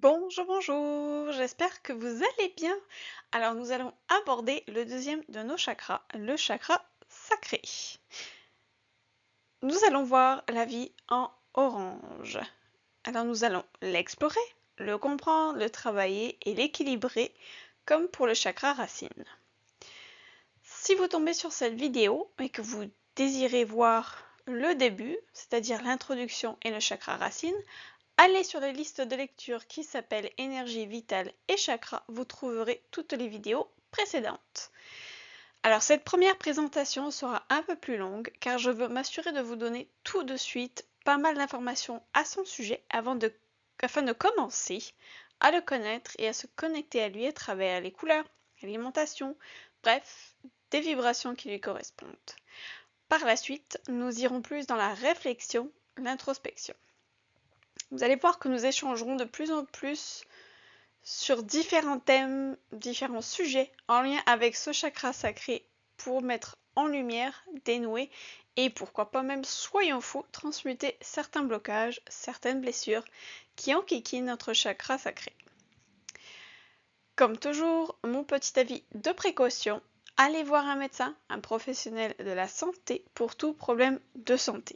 Bonjour, bonjour, j'espère que vous allez bien. Alors nous allons aborder le deuxième de nos chakras, le chakra sacré. Nous allons voir la vie en orange. Alors nous allons l'explorer, le comprendre, le travailler et l'équilibrer comme pour le chakra racine. Si vous tombez sur cette vidéo et que vous désirez voir le début, c'est-à-dire l'introduction et le chakra racine, allez sur la liste de lecture qui s'appelle Énergie vitale et chakra, vous trouverez toutes les vidéos précédentes. Alors cette première présentation sera un peu plus longue car je veux m'assurer de vous donner tout de suite pas mal d'informations à son sujet afin de commencer à le connaître et à se connecter à lui à travers les couleurs, l'alimentation, bref, des vibrations qui lui correspondent. Par la suite, nous irons plus dans la réflexion, l'introspection. Vous allez voir que nous échangerons de plus en plus sur différents thèmes, différents sujets en lien avec ce chakra sacré pour mettre en lumière, dénouer et pourquoi pas même, soyons fous, transmuter certains blocages, certaines blessures qui enquiquinent notre chakra sacré. Comme toujours, mon petit avis de précaution, allez voir un médecin, un professionnel de la santé pour tout problème de santé.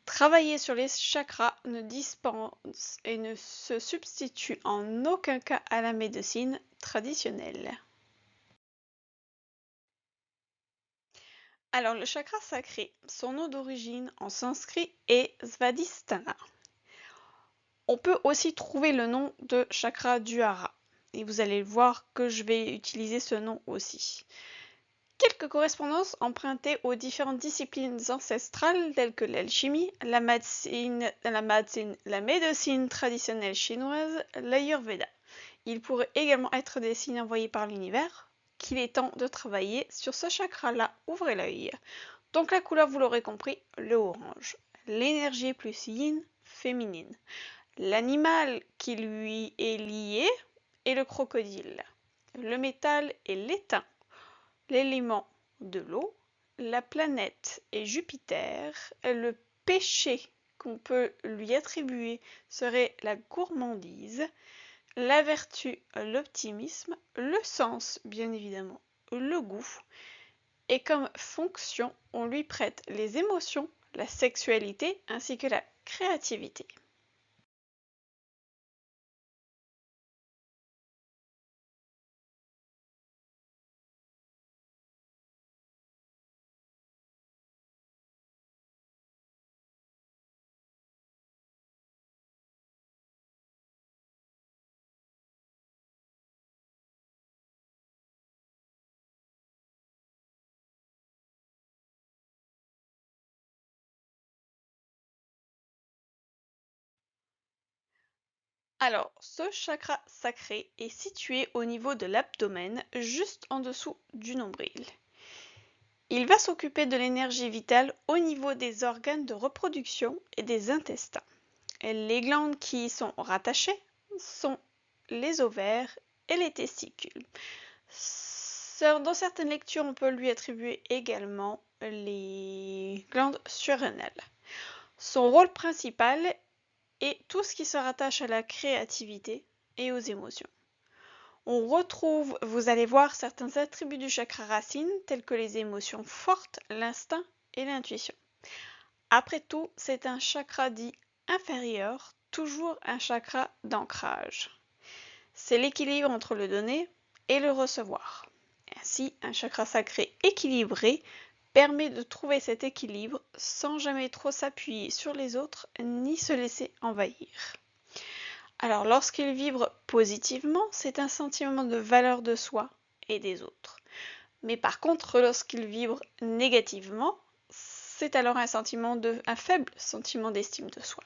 Travailler sur les chakras ne dispense et ne se substitue en aucun cas à la médecine traditionnelle. Alors le chakra sacré, son nom d'origine en sanskrit est Svadhisthana. On peut aussi trouver le nom de chakra Dwara. Et vous allez voir que je vais utiliser ce nom aussi. Quelques correspondances empruntées aux différentes disciplines ancestrales telles que l'alchimie, la médecine traditionnelle chinoise, l'ayurveda. Il pourrait également être des signes envoyés par l'univers qu'il est temps de travailler sur ce chakra-là. Ouvrez l'œil. Donc la couleur, vous l'aurez compris, le orange. L'énergie plus yin, féminine. L'animal qui lui est lié est le crocodile. Le métal est l'étain. L'élément de l'eau, la planète est Jupiter, le péché qu'on peut lui attribuer serait la gourmandise, la vertu l'optimisme, le sens bien évidemment le goût, et comme fonction on lui prête les émotions, la sexualité ainsi que la créativité. Alors, ce chakra sacré est situé au niveau de l'abdomen, juste en dessous du nombril. Il va s'occuper de l'énergie vitale au niveau des organes de reproduction et des intestins. Les glandes qui y sont rattachées sont les ovaires et les testicules. Dans certaines lectures, on peut lui attribuer également les glandes surrénales. Son rôle principal est tout ce qui se rattache à la créativité et aux émotions. On retrouve, vous allez voir, certains attributs du chakra racine, tels que les émotions fortes, l'instinct et l'intuition. Après tout, c'est un chakra dit inférieur, toujours un chakra d'ancrage. C'est l'équilibre entre le donner et le recevoir. Ainsi, un chakra sacré équilibré permet de trouver cet équilibre sans jamais trop s'appuyer sur les autres ni se laisser envahir. Alors lorsqu'il vibre positivement, c'est un sentiment de valeur de soi et des autres. Mais par contre, lorsqu'il vibre négativement, c'est alors un faible sentiment d'estime de soi.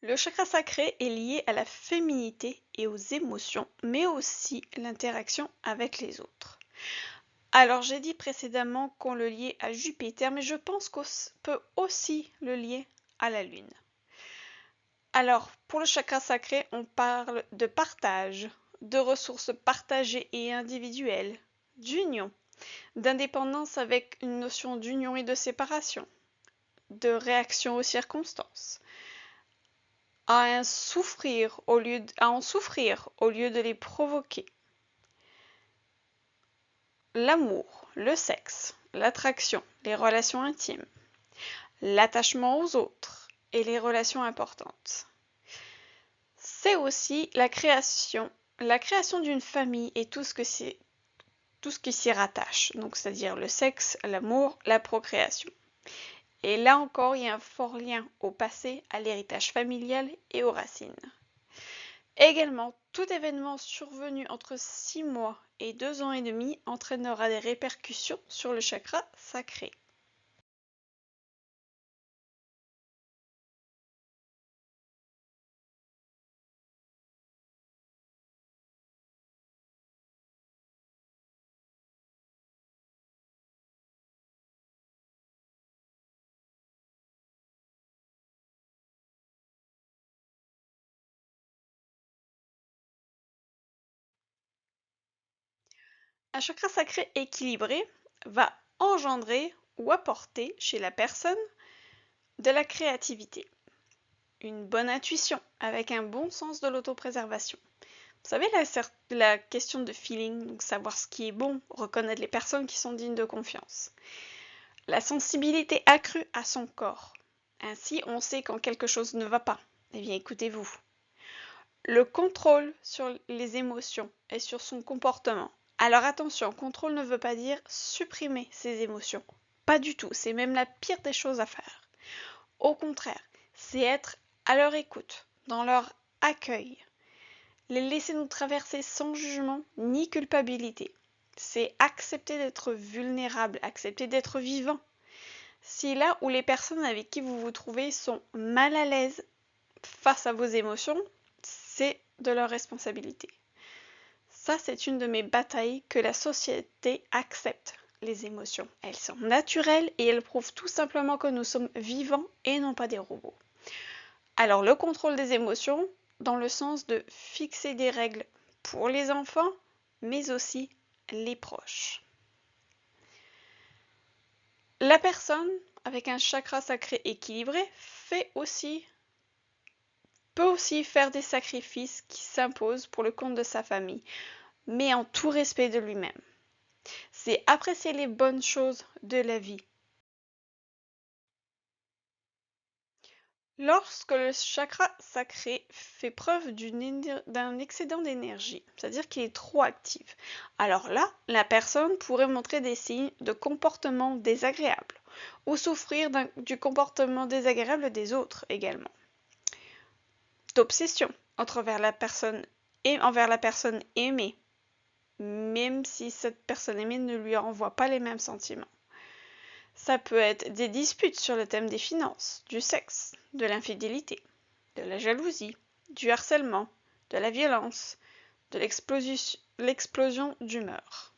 Le chakra sacré est lié à la féminité et aux émotions, mais aussi l'interaction avec les autres. Alors, j'ai dit précédemment qu'on le liait à Jupiter, mais je pense qu'on peut aussi le lier à la Lune. Alors, pour le chakra sacré, on parle de partage, de ressources partagées et individuelles, d'union, d'indépendance avec une notion d'union et de séparation, de réaction aux circonstances, à en souffrir au lieu de les provoquer. L'amour, le sexe, l'attraction, les relations intimes, l'attachement aux autres et les relations importantes. C'est aussi la création d'une famille et tout ce qui s'y rattache, donc c'est-à-dire le sexe, l'amour, la procréation. Et là encore, il y a un fort lien au passé, à l'héritage familial et aux racines. Également, tout événement survenu entre 6 mois et 2 ans et demi entraînera des répercussions sur le chakra sacré. Un chakra sacré équilibré va engendrer ou apporter chez la personne de la créativité, une bonne intuition avec un bon sens de l'autopréservation. Vous savez, la question de feeling, donc savoir ce qui est bon, reconnaître les personnes qui sont dignes de confiance. La sensibilité accrue à son corps. Ainsi, on sait quand quelque chose ne va pas. Eh bien, écoutez-vous. Le contrôle sur les émotions et sur son comportement. Alors attention, contrôle ne veut pas dire supprimer ses émotions. Pas du tout, c'est même la pire des choses à faire. Au contraire, c'est être à leur écoute, dans leur accueil. Les laisser nous traverser sans jugement ni culpabilité. C'est accepter d'être vulnérable, accepter d'être vivant. Si là où les personnes avec qui vous vous trouvez sont mal à l'aise face à vos émotions, c'est de leur responsabilité. Ça, c'est une de mes batailles, que la société accepte les émotions. Elles sont naturelles et elles prouvent tout simplement que nous sommes vivants et non pas des robots. Alors, le contrôle des émotions, dans le sens de fixer des règles pour les enfants, mais aussi les proches. La personne avec un chakra sacré équilibré peut aussi faire des sacrifices qui s'imposent pour le compte de sa famille, mais en tout respect de lui-même. C'est apprécier les bonnes choses de la vie. Lorsque le chakra sacré fait preuve d'un excédent d'énergie, c'est-à-dire qu'il est trop actif, alors là, la personne pourrait montrer des signes de comportement désagréable ou souffrir du comportement désagréable des autres également. D'obsession envers la personne aimée, même si cette personne aimée ne lui renvoie pas les mêmes sentiments. Ça peut être des disputes sur le thème des finances, du sexe, de l'infidélité, de la jalousie, du harcèlement, de la violence, de l'explosion d'humeur.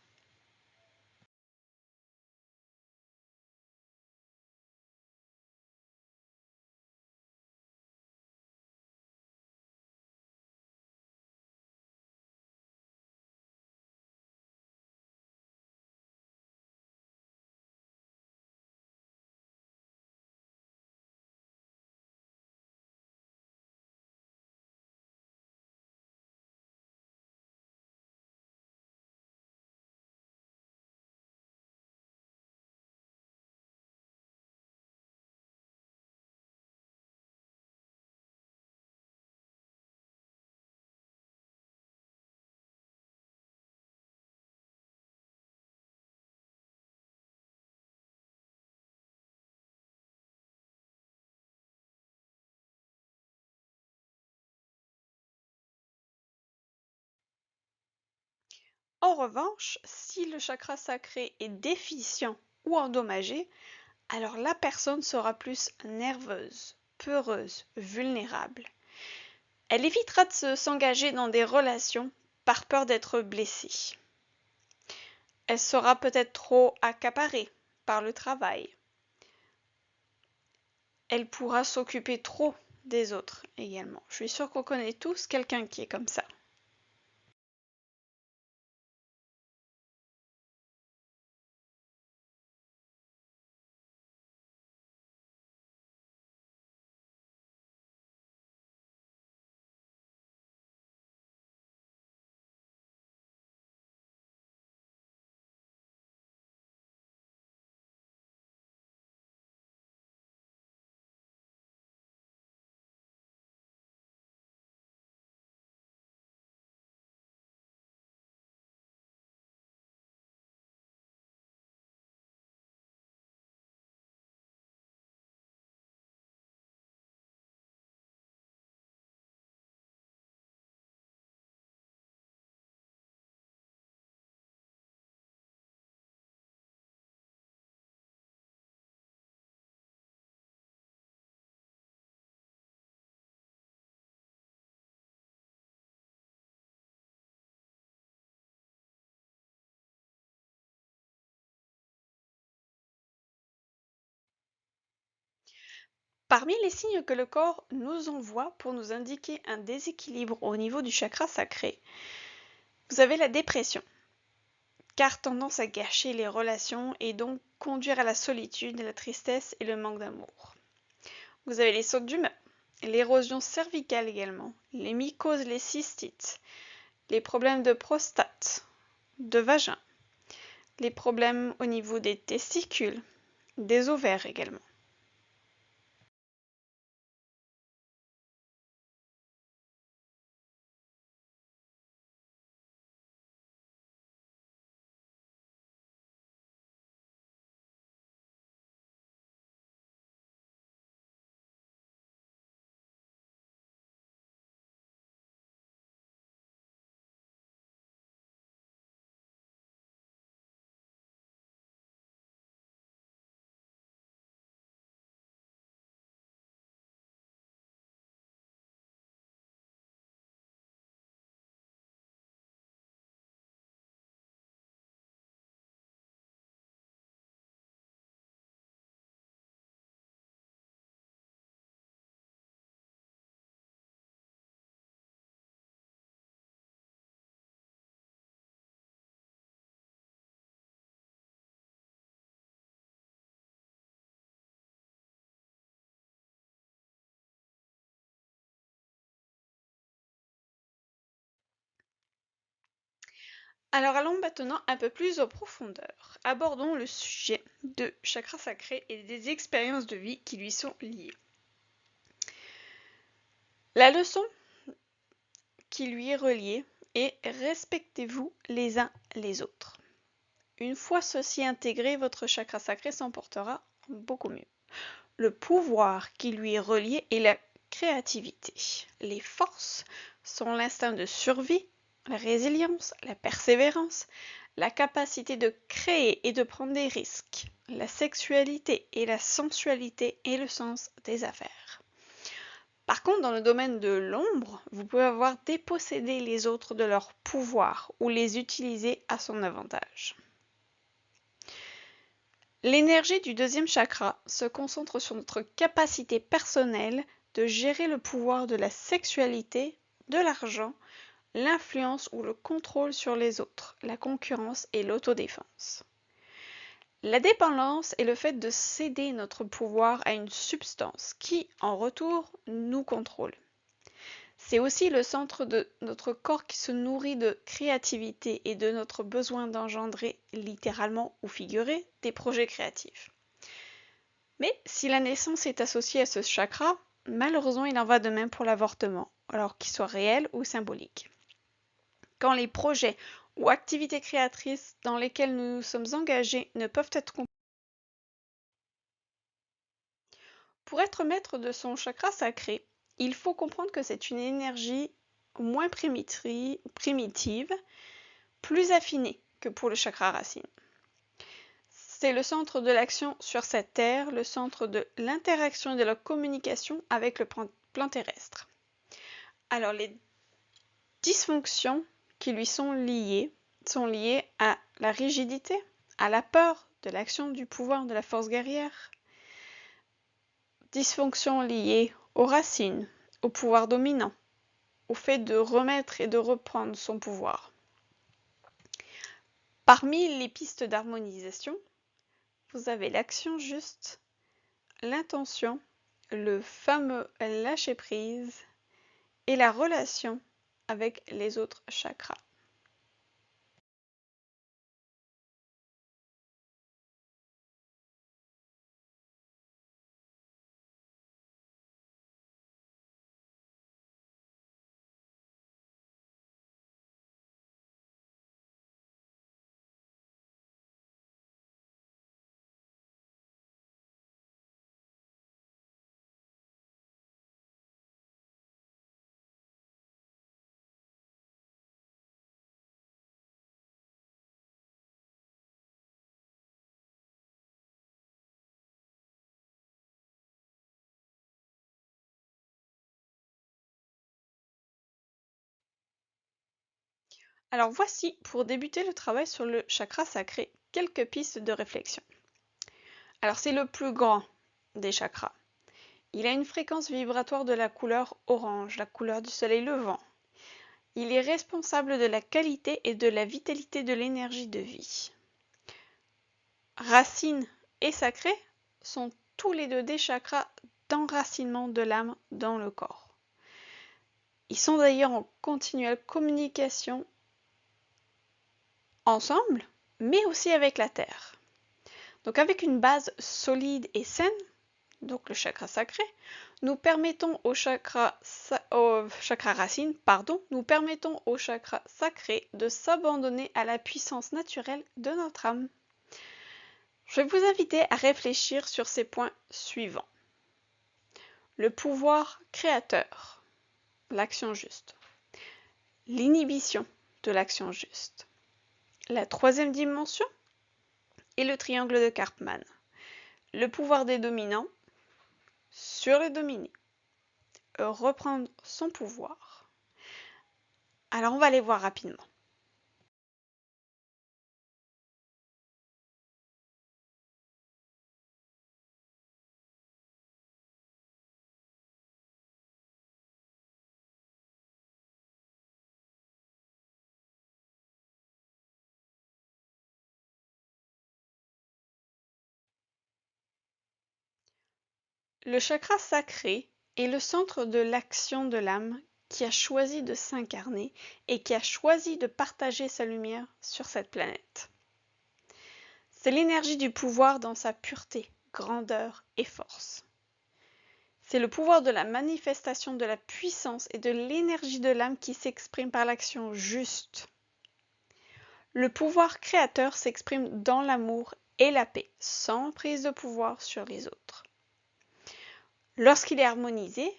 En revanche, si le chakra sacré est déficient ou endommagé, alors la personne sera plus nerveuse, peureuse, vulnérable. Elle évitera de s'engager dans des relations par peur d'être blessée. Elle sera peut-être trop accaparée par le travail. Elle pourra s'occuper trop des autres également. Je suis sûre qu'on connaît tous quelqu'un qui est comme ça. Parmi les signes que le corps nous envoie pour nous indiquer un déséquilibre au niveau du chakra sacré, vous avez la dépression, car tendance à gâcher les relations et donc conduire à la solitude, la tristesse et le manque d'amour. Vous avez les sautes d'humeur, l'érosion cervicale également, les mycoses, les cystites, les problèmes de prostate, de vagin, les problèmes au niveau des testicules, des ovaires également. Alors allons maintenant un peu plus en profondeur. Abordons le sujet de chakra sacré et des expériences de vie qui lui sont liées. La leçon qui lui est reliée est respectez-vous les uns les autres. Une fois ceci intégré, votre chakra sacré s'emportera beaucoup mieux. Le pouvoir qui lui est relié est la créativité. Les forces sont l'instinct de survie, la résilience, la persévérance, la capacité de créer et de prendre des risques, la sexualité et la sensualité et le sens des affaires. Par contre, dans le domaine de l'ombre, vous pouvez avoir dépossédé les autres de leur pouvoir ou les utiliser à son avantage. L'énergie du deuxième chakra se concentre sur notre capacité personnelle de gérer le pouvoir de la sexualité, de l'argent, l'influence ou le contrôle sur les autres, la concurrence et l'autodéfense. La dépendance est le fait de céder notre pouvoir à une substance qui, en retour, nous contrôle. C'est aussi le centre de notre corps qui se nourrit de créativité et de notre besoin d'engendrer, littéralement ou figuré, des projets créatifs. Mais si la naissance est associée à ce chakra, malheureusement il en va de même pour l'avortement, alors qu'il soit réel ou symbolique. Quand les projets ou activités créatrices dans lesquelles nous nous sommes engagés ne peuvent être compris. Pour être maître de son chakra sacré, il faut comprendre que c'est une énergie moins primitive, plus affinée que pour le chakra racine. C'est le centre de l'action sur cette terre, le centre de l'interaction et de la communication avec le plan terrestre. Alors les dysfonctions qui lui sont liées à la rigidité, à la peur de l'action, du pouvoir, de la force guerrière. Dysfonction liée aux racines, au pouvoir dominant, au fait de remettre et de reprendre son pouvoir. Parmi les pistes d'harmonisation, vous avez l'action juste, l'intention, le fameux lâcher-prise et la relation avec les autres chakras. Alors voici, pour débuter le travail sur le chakra sacré, quelques pistes de réflexion. Alors c'est le plus grand des chakras. Il a une fréquence vibratoire de la couleur orange, la couleur du soleil levant. Il est responsable de la qualité et de la vitalité de l'énergie de vie. Racine et sacré sont tous les deux des chakras d'enracinement de l'âme dans le corps. Ils sont d'ailleurs en continuelle communication ensemble, mais aussi avec la terre. Donc avec une base solide et saine, donc le chakra sacré, nous permettons au chakra racine, nous permettons au chakra sacré de s'abandonner à la puissance naturelle de notre âme. Je vais vous inviter à réfléchir sur ces points suivants. Le pouvoir créateur, l'action juste. L'inhibition de l'action juste. La troisième dimension et le triangle de Karpman. Le pouvoir des dominants sur les dominés. Reprendre son pouvoir. Alors on va les voir rapidement. Le chakra sacré est le centre de l'action de l'âme qui a choisi de s'incarner et qui a choisi de partager sa lumière sur cette planète. C'est l'énergie du pouvoir dans sa pureté, grandeur et force. C'est le pouvoir de la manifestation de la puissance et de l'énergie de l'âme qui s'exprime par l'action juste. Le pouvoir créateur s'exprime dans l'amour et la paix, sans prise de pouvoir sur les autres. Lorsqu'il est harmonisé,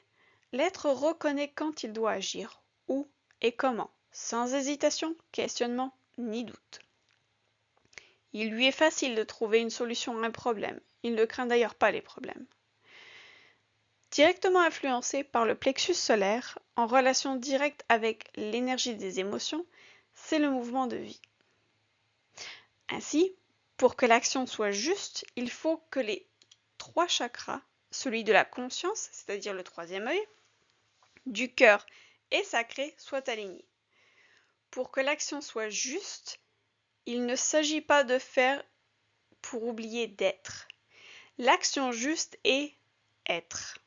l'être reconnaît quand il doit agir, où et comment, sans hésitation, questionnement ni doute. Il lui est facile de trouver une solution à un problème, il ne craint d'ailleurs pas les problèmes. Directement influencé par le plexus solaire, en relation directe avec l'énergie des émotions, c'est le mouvement de vie. Ainsi, pour que l'action soit juste, il faut que les trois chakras, celui de la conscience, c'est-à-dire le troisième œil, du cœur et sacré, soient alignés. Pour que l'action soit juste, il ne s'agit pas de faire pour oublier d'être. L'action juste est être.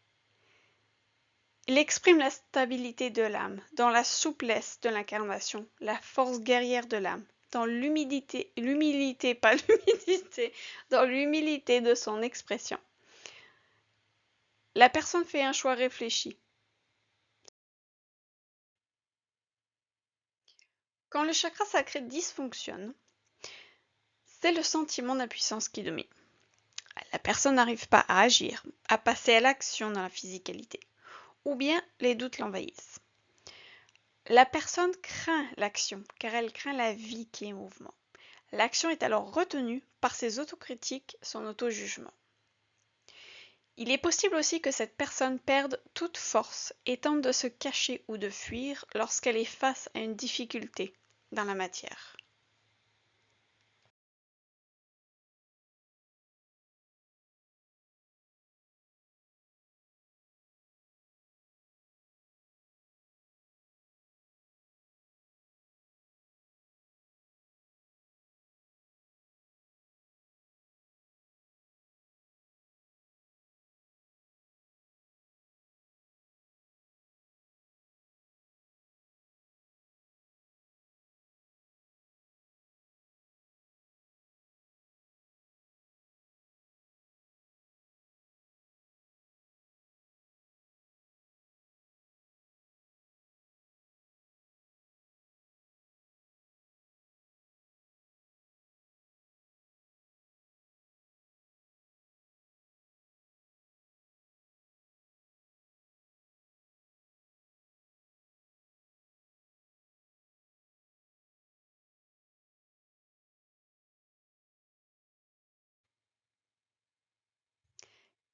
Il exprime la stabilité de l'âme, dans la souplesse de l'incarnation, la force guerrière de l'âme, dans l'humilité, dans l'humilité de son expression. La personne fait un choix réfléchi. Quand le chakra sacré dysfonctionne, c'est le sentiment d'impuissance qui domine. La personne n'arrive pas à agir, à passer à l'action dans la physicalité, ou bien les doutes l'envahissent. La personne craint l'action, car elle craint la vie qui est mouvement. L'action est alors retenue par ses autocritiques, son auto-jugement. Il est possible aussi que cette personne perde toute force et tente de se cacher ou de fuir lorsqu'elle est face à une difficulté dans la matière.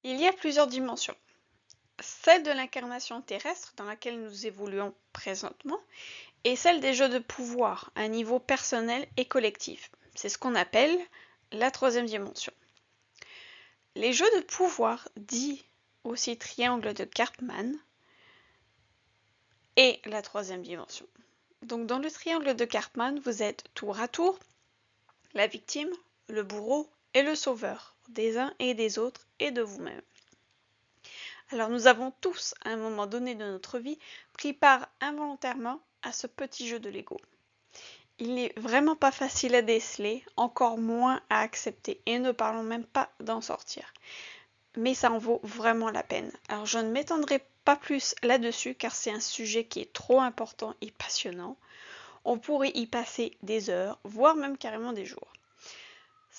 Il y a plusieurs dimensions. Celle de l'incarnation terrestre dans laquelle nous évoluons présentement et celle des jeux de pouvoir à un niveau personnel et collectif. C'est ce qu'on appelle la troisième dimension. Les jeux de pouvoir, dits aussi triangle de Karpman, est la troisième dimension. Donc dans le triangle de Karpman, vous êtes tour à tour la victime, le bourreau et le sauveur des uns et des autres et de vous-même. Alors nous avons tous, à un moment donné de notre vie, pris part involontairement à ce petit jeu de Lego. Il n'est vraiment pas facile à déceler, encore moins à accepter, et ne parlons même pas d'en sortir. Mais ça en vaut vraiment la peine. Alors je ne m'étendrai pas plus là-dessus car c'est un sujet qui est trop important et passionnant. On pourrait y passer des heures, voire même carrément des jours.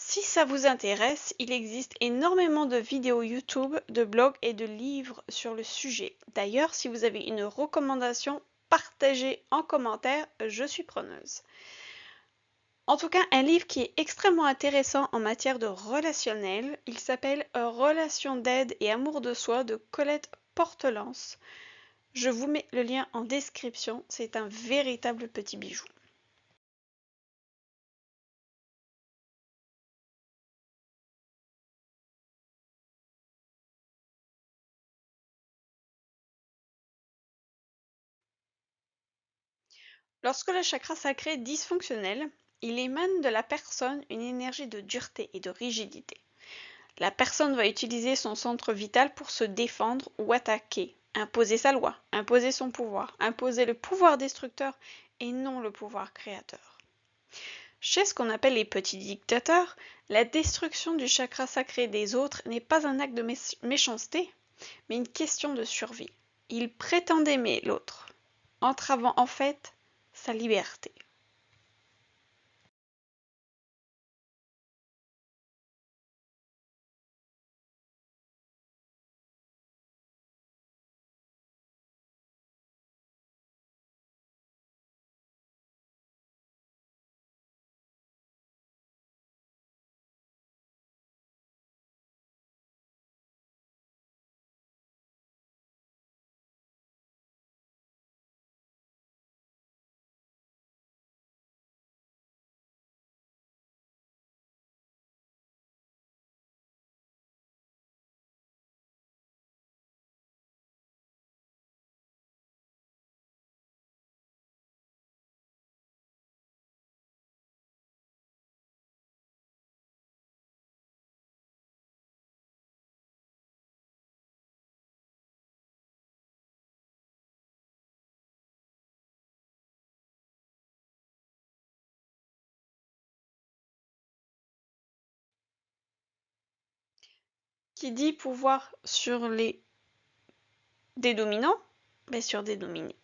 Si ça vous intéresse, il existe énormément de vidéos YouTube, de blogs et de livres sur le sujet. D'ailleurs, si vous avez une recommandation, partagez en commentaire, je suis preneuse. En tout cas, un livre qui est extrêmement intéressant en matière de relationnel, il s'appelle Relations d'aide et amour de soi de Colette Portelance. Je vous mets le lien en description, c'est un véritable petit bijou. Lorsque le chakra sacré est dysfonctionnel, il émane de la personne une énergie de dureté et de rigidité. La personne va utiliser son centre vital pour se défendre ou attaquer, imposer sa loi, imposer son pouvoir, imposer le pouvoir destructeur et non le pouvoir créateur. Chez ce qu'on appelle les petits dictateurs, la destruction du chakra sacré des autres n'est pas un acte de méchanceté, mais une question de survie. Ils prétendent aimer l'autre, entravant en fait sa liberté. Qui dit pouvoir sur des dominants, mais sur des dominés.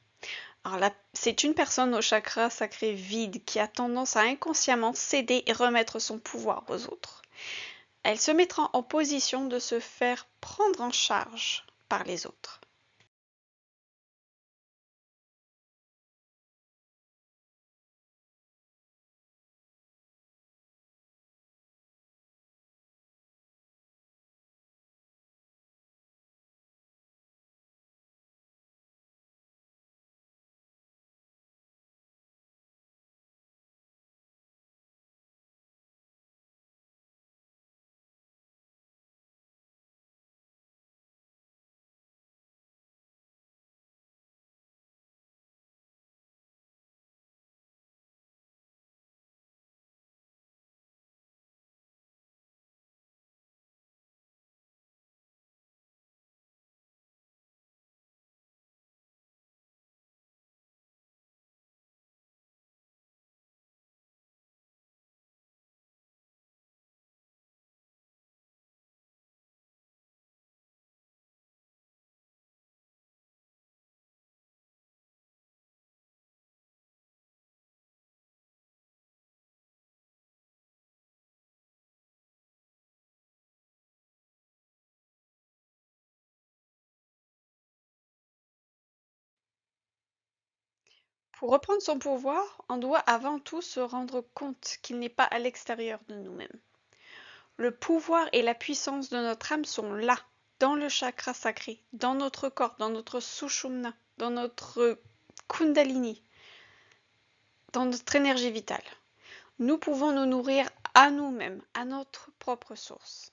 Alors là, c'est une personne au chakra sacré vide qui a tendance à inconsciemment céder et remettre son pouvoir aux autres. Elle se mettra en position de se faire prendre en charge par les autres. Pour reprendre son pouvoir, on doit avant tout se rendre compte qu'il n'est pas à l'extérieur de nous-mêmes. Le pouvoir et la puissance de notre âme sont là, dans le chakra sacré, dans notre corps, dans notre Sushumna, dans notre Kundalini, dans notre énergie vitale. Nous pouvons nous nourrir à nous-mêmes, à notre propre source.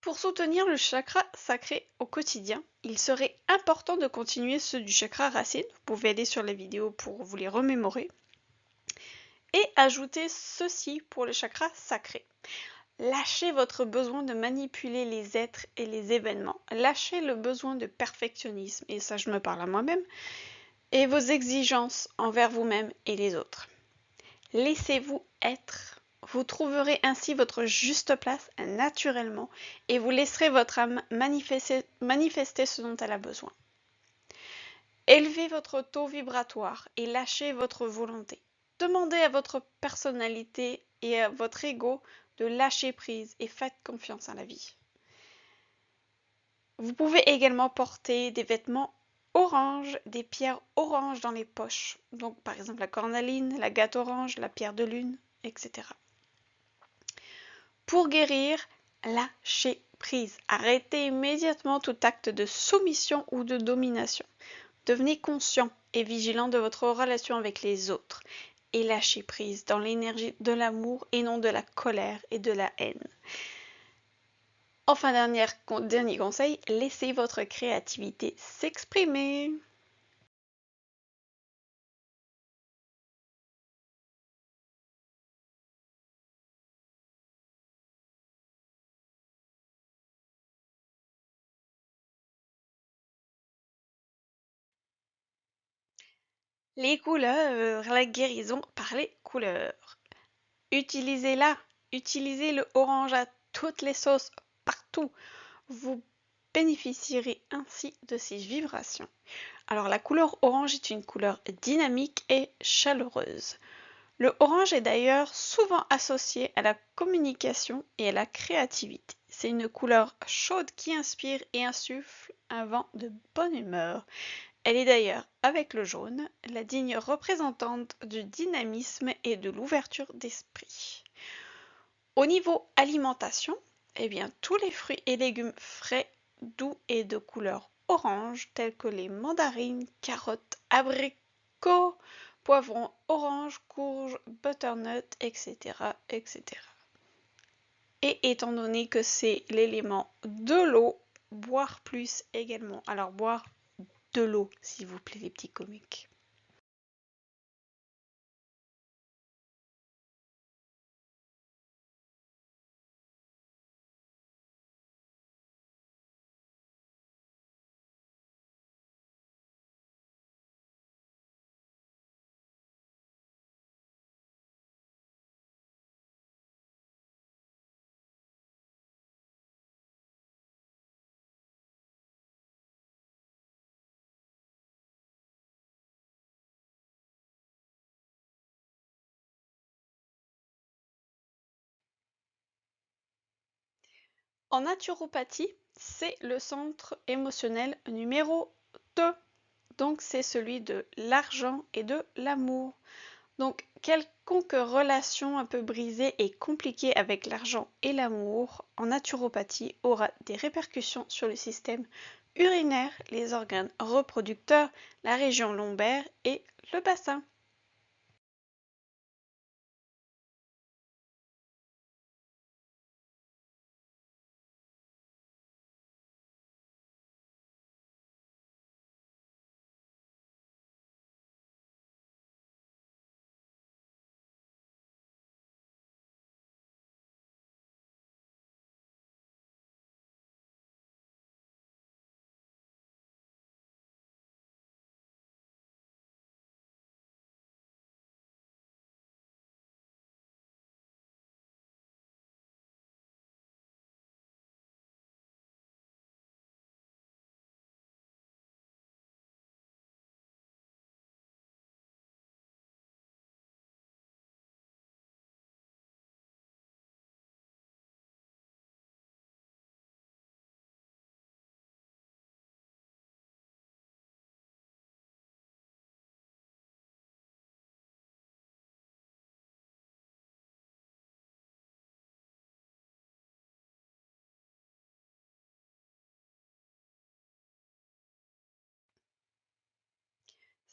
Pour soutenir le chakra sacré au quotidien, il serait important de continuer ceux du chakra racine. Vous pouvez aller sur les vidéos pour vous les remémorer. Et ajouter ceci pour le chakra sacré. Lâchez votre besoin de manipuler les êtres et les événements. Lâchez le besoin de perfectionnisme, et ça je me parle à moi-même, et vos exigences envers vous-même et les autres. Laissez-vous être. Vous trouverez ainsi votre juste place naturellement et vous laisserez votre âme manifester ce dont elle a besoin. Élevez votre taux vibratoire et lâchez votre volonté. Demandez à votre personnalité et à votre ego de lâcher prise et faites confiance à la vie. Vous pouvez également porter des vêtements orange, des pierres oranges dans les poches. Donc par exemple la cornaline, l'agate orange, la pierre de lune, etc. Pour guérir, lâchez prise. Arrêtez immédiatement tout acte de soumission ou de domination. Devenez conscient et vigilant de votre relation avec les autres et lâchez prise dans l'énergie de l'amour et non de la colère et de la haine. Enfin, dernier conseil, laissez votre créativité s'exprimer. Les couleurs, la guérison par les couleurs. Utilisez-la, utilisez le orange à toutes les sauces, partout. Vous bénéficierez ainsi de ces vibrations. Alors la couleur orange est une couleur dynamique et chaleureuse. Le orange est d'ailleurs souvent associé à la communication et à la créativité. C'est une couleur chaude qui inspire et insuffle un vent de bonne humeur. Elle est d'ailleurs, avec le jaune, la digne représentante du dynamisme et de l'ouverture d'esprit. Au niveau alimentation, eh bien, tous les fruits et légumes frais, doux et de couleur orange, tels que les mandarines, carottes, abricots, poivrons, oranges, courges, butternut, etc., etc. Et étant donné que c'est l'élément de l'eau, boire plus également. Alors boire de l'eau, s'il vous plaît, les petits comiques. En naturopathie, c'est le centre émotionnel numéro 2. Donc c'est celui de l'argent et de l'amour. Donc, quelconque relation un peu brisée et compliquée avec l'argent et l'amour en naturopathie aura des répercussions sur le système urinaire, les organes reproducteurs, la région lombaire et le bassin.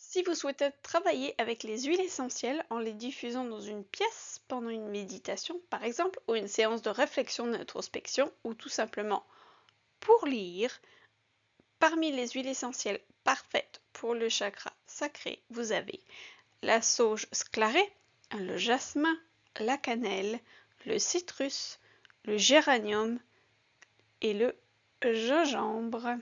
Si vous souhaitez travailler avec les huiles essentielles en les diffusant dans une pièce pendant une méditation, par exemple, ou une séance de réflexion d'introspection, ou tout simplement pour lire, parmi les huiles essentielles parfaites pour le chakra sacré, vous avez la sauge sclarée, le jasmin, la cannelle, le citrus, le géranium et le gingembre.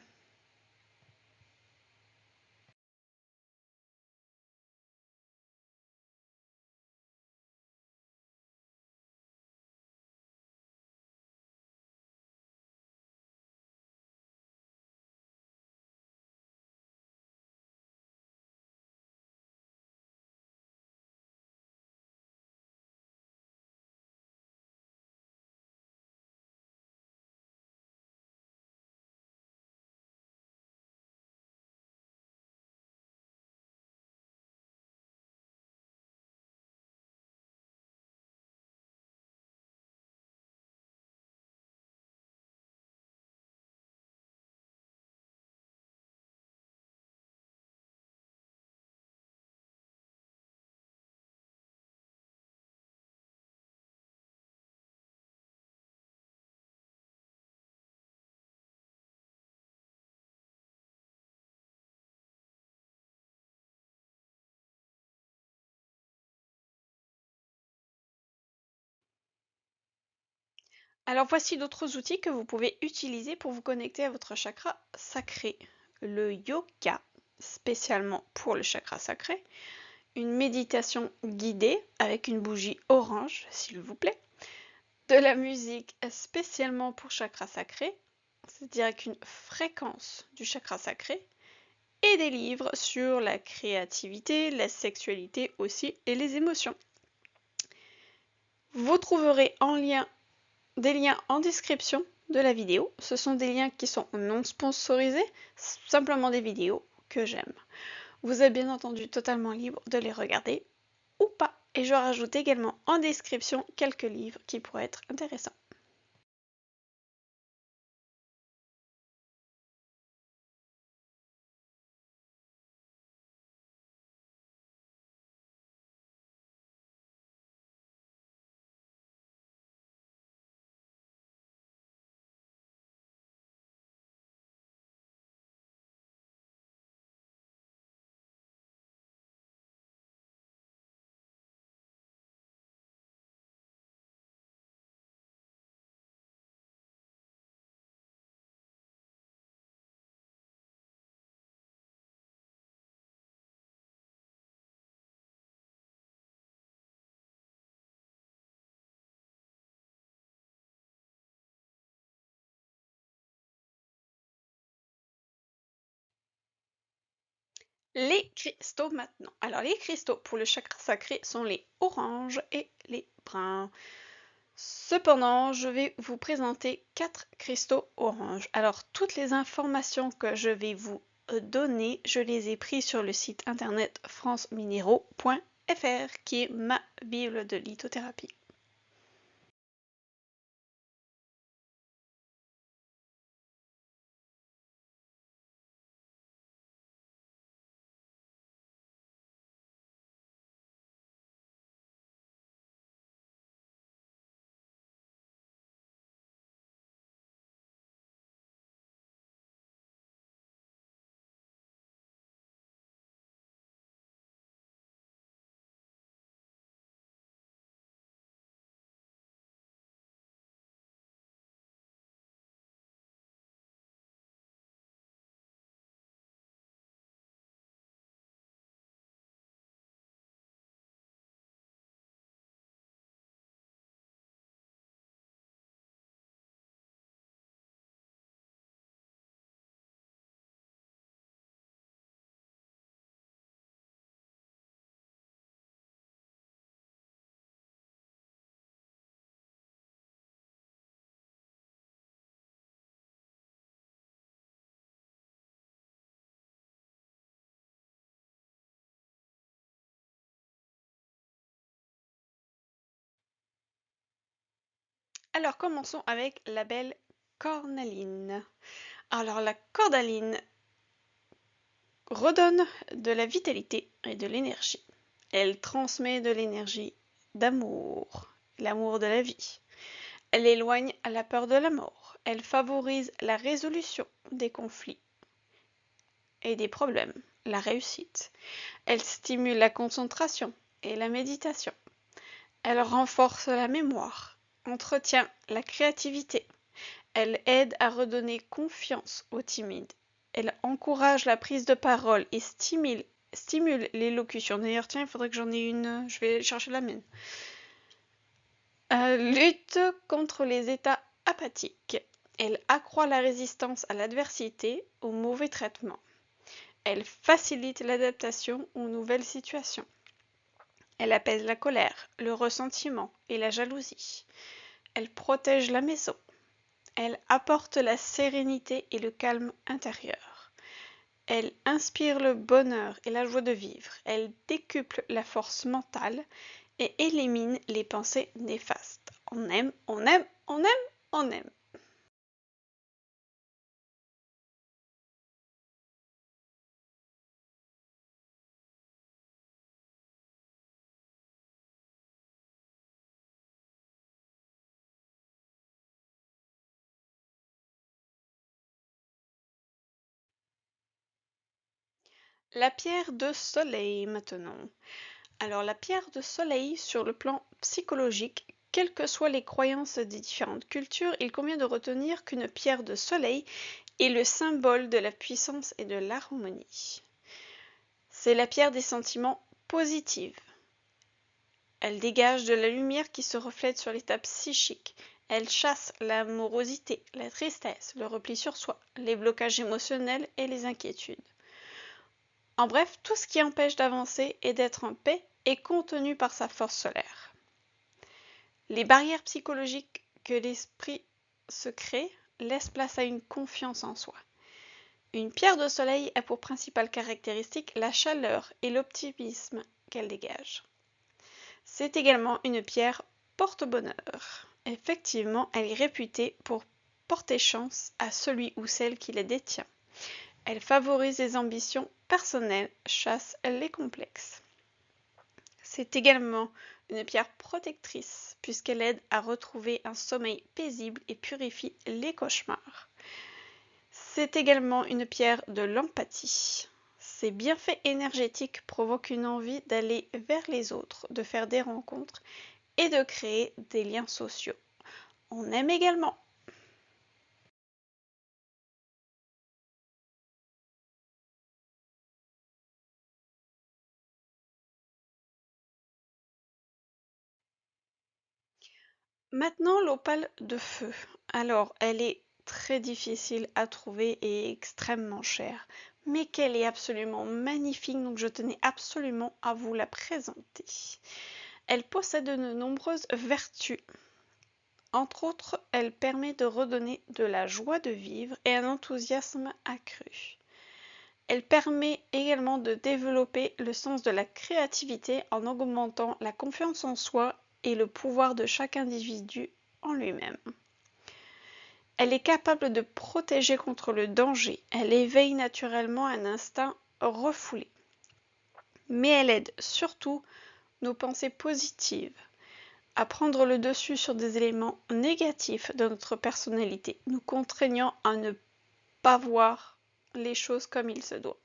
Alors voici d'autres outils que vous pouvez utiliser pour vous connecter à votre chakra sacré. Le yoga, spécialement pour le chakra sacré. Une méditation guidée avec une bougie orange, s'il vous plaît. De la musique spécialement pour chakra sacré, c'est-à-dire avec une fréquence du chakra sacré. Et des livres sur la créativité, la sexualité aussi et les émotions. Vous trouverez des liens en description de la vidéo. Ce sont des liens qui sont non sponsorisés, simplement des vidéos que j'aime. Vous êtes bien entendu totalement libre de les regarder ou pas. Et je rajoute également en description quelques livres qui pourraient être intéressants. Les cristaux maintenant. Alors les cristaux pour le chakra sacré sont les oranges et les bruns. Cependant, je vais vous présenter 4 cristaux oranges. Alors toutes les informations que je vais vous donner, je les ai prises sur le site internet franceminéraux.fr. qui est ma bible de lithothérapie. Alors commençons avec la belle cornaline. Alors la cordaline redonne de la vitalité et de l'énergie. Elle transmet de l'énergie d'amour, l'amour de la vie. Elle éloigne la peur de la mort. Elle favorise la résolution des conflits et des problèmes, la réussite. Elle stimule la concentration et la méditation. Elle renforce la mémoire, entretient la créativité. Elle aide à redonner confiance aux timides. Elle encourage la prise de parole et stimule l'élocution. D'ailleurs, tiens, il faudrait que j'en ai une. Je vais chercher la mienne. Lutte contre les états apathiques. Elle accroît la résistance à l'adversité, aux mauvais traitements. Elle facilite l'adaptation aux nouvelles situations. Elle apaise la colère, le ressentiment et la jalousie. Elle protège la maison. Elle apporte la sérénité et le calme intérieur. Elle inspire le bonheur et la joie de vivre. Elle décuple la force mentale et élimine les pensées néfastes. On aime, on aime, on aime, on aime. La pierre de soleil maintenant. Alors la pierre de soleil sur le plan psychologique, quelles que soient les croyances des différentes cultures, il convient de retenir qu'une pierre de soleil est le symbole de la puissance et de l'harmonie. C'est la pierre des sentiments positifs. Elle dégage de la lumière qui se reflète sur l'état psychique. Elle chasse la morosité, la tristesse, le repli sur soi, les blocages émotionnels et les inquiétudes. En bref, tout ce qui empêche d'avancer et d'être en paix est contenu par sa force solaire. Les barrières psychologiques que l'esprit se crée laissent place à une confiance en soi. Une pierre de soleil a pour principale caractéristique la chaleur et l'optimisme qu'elle dégage. C'est également une pierre porte-bonheur. Effectivement, elle est réputée pour porter chance à celui ou celle qui la détient. Elle favorise les ambitions personnelles, chasse les complexes. C'est également une pierre protectrice puisqu'elle aide à retrouver un sommeil paisible et purifie les cauchemars. C'est également une pierre de l'empathie. Ses bienfaits énergétiques provoquent une envie d'aller vers les autres, de faire des rencontres et de créer des liens sociaux. On aime également. Maintenant, l'opale de feu. Alors, elle est très difficile à trouver et extrêmement chère, mais qu'elle est absolument magnifique, donc je tenais absolument à vous la présenter. Elle possède de nombreuses vertus. Entre autres, elle permet de redonner de la joie de vivre et un enthousiasme accru. Elle permet également de développer le sens de la créativité en augmentant la confiance en soi et le pouvoir de chaque individu en lui-même. Elle est capable de protéger contre le danger. Elle éveille naturellement un instinct refoulé. Mais elle aide surtout nos pensées positives à prendre le dessus sur des éléments négatifs de notre personnalité, nous contraignant à ne pas voir les choses comme il se doit.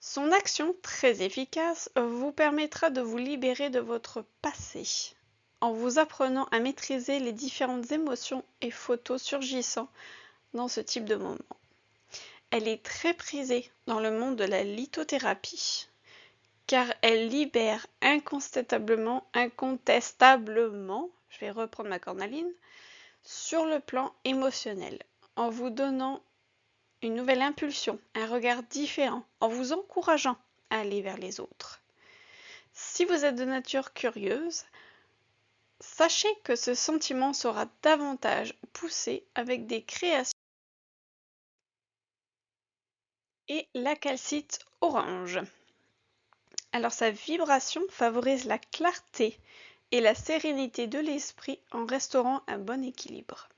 Son action très efficace vous permettra de vous libérer de votre passé en vous apprenant à maîtriser les différentes émotions et photos surgissant dans ce type de moment. Elle est très prisée dans le monde de la lithothérapie car elle libère incontestablement, je vais reprendre ma cornaline, sur le plan émotionnel, en vous donnant une nouvelle impulsion, un regard différent, en vous encourageant à aller vers les autres. Si vous êtes de nature curieuse, sachez que ce sentiment sera davantage poussé avec des créations et la calcite orange. Alors sa vibration favorise la clarté et la sérénité de l'esprit en restaurant un bon équilibre.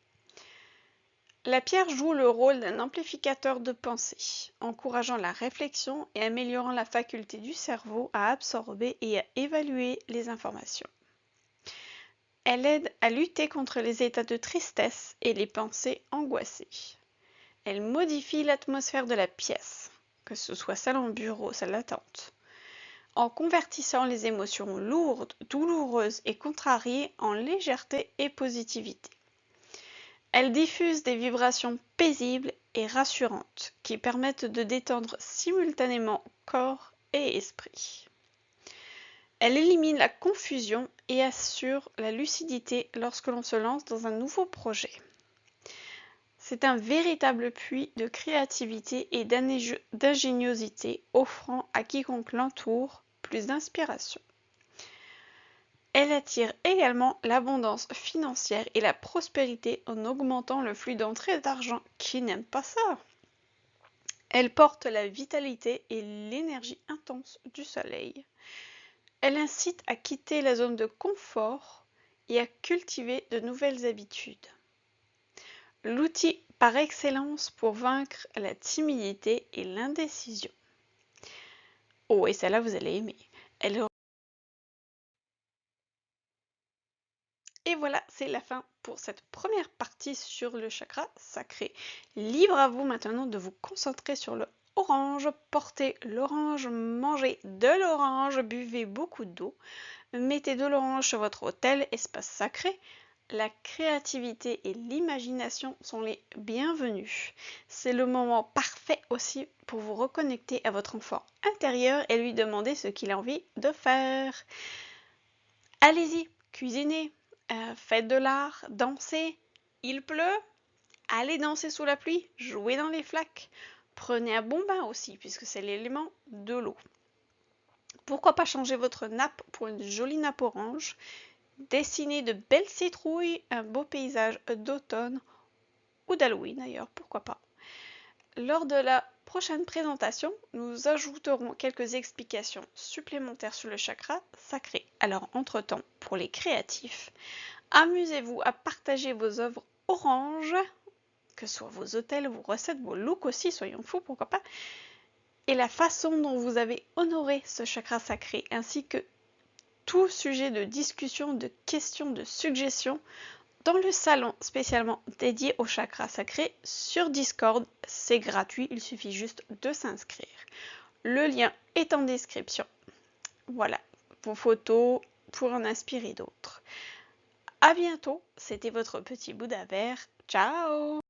La pierre joue le rôle d'un amplificateur de pensée, encourageant la réflexion et améliorant la faculté du cerveau à absorber et à évaluer les informations. Elle aide à lutter contre les états de tristesse et les pensées angoissées. Elle modifie l'atmosphère de la pièce, que ce soit salon, bureau, salle d'attente, en convertissant les émotions lourdes, douloureuses et contrariées en légèreté et positivité. Elle diffuse des vibrations paisibles et rassurantes qui permettent de détendre simultanément corps et esprit. Elle élimine la confusion et assure la lucidité lorsque l'on se lance dans un nouveau projet. C'est un véritable puits de créativité et d'ingéniosité offrant à quiconque l'entoure plus d'inspiration. Elle attire également l'abondance financière et la prospérité en augmentant le flux d'entrée d'argent. Qui n'aime pas ça? Elle porte la vitalité et l'énergie intense du soleil. Elle incite à quitter la zone de confort et à cultiver de nouvelles habitudes. L'outil par excellence pour vaincre la timidité et l'indécision. Oh, et celle-là, vous allez aimer. Et voilà, c'est la fin pour cette première partie sur le chakra sacré. Libre à vous maintenant de vous concentrer sur le orange. Portez l'orange, mangez de l'orange, buvez beaucoup d'eau. Mettez de l'orange sur votre autel, espace sacré. La créativité et l'imagination sont les bienvenus. C'est le moment parfait aussi pour vous reconnecter à votre enfant intérieur et lui demander ce qu'il a envie de faire. Allez-y, cuisinez, faites de l'art, dansez. Il pleut, allez danser sous la pluie, jouez dans les flaques. Prenez un bon bain aussi, puisque c'est l'élément de l'eau. Pourquoi pas changer votre nappe pour une jolie nappe orange? Dessinez de belles citrouilles, un beau paysage d'automne ou d'Halloween d'ailleurs, pourquoi pas. Lors de la prochaine présentation, nous ajouterons quelques explications supplémentaires sur le chakra sacré. Alors, entre-temps, pour les créatifs, amusez-vous à partager vos œuvres orange, que ce soit vos hôtels, vos recettes, vos looks aussi, soyons fous, pourquoi pas, et la façon dont vous avez honoré ce chakra sacré, ainsi que tout sujet de discussion, de questions, de suggestions dans le salon spécialement dédié au chakra sacré sur Discord. C'est gratuit, il suffit juste de s'inscrire. Le lien est en description. Voilà, vos photos pour en inspirer d'autres. À bientôt, c'était votre petit Bouddha vert. Ciao!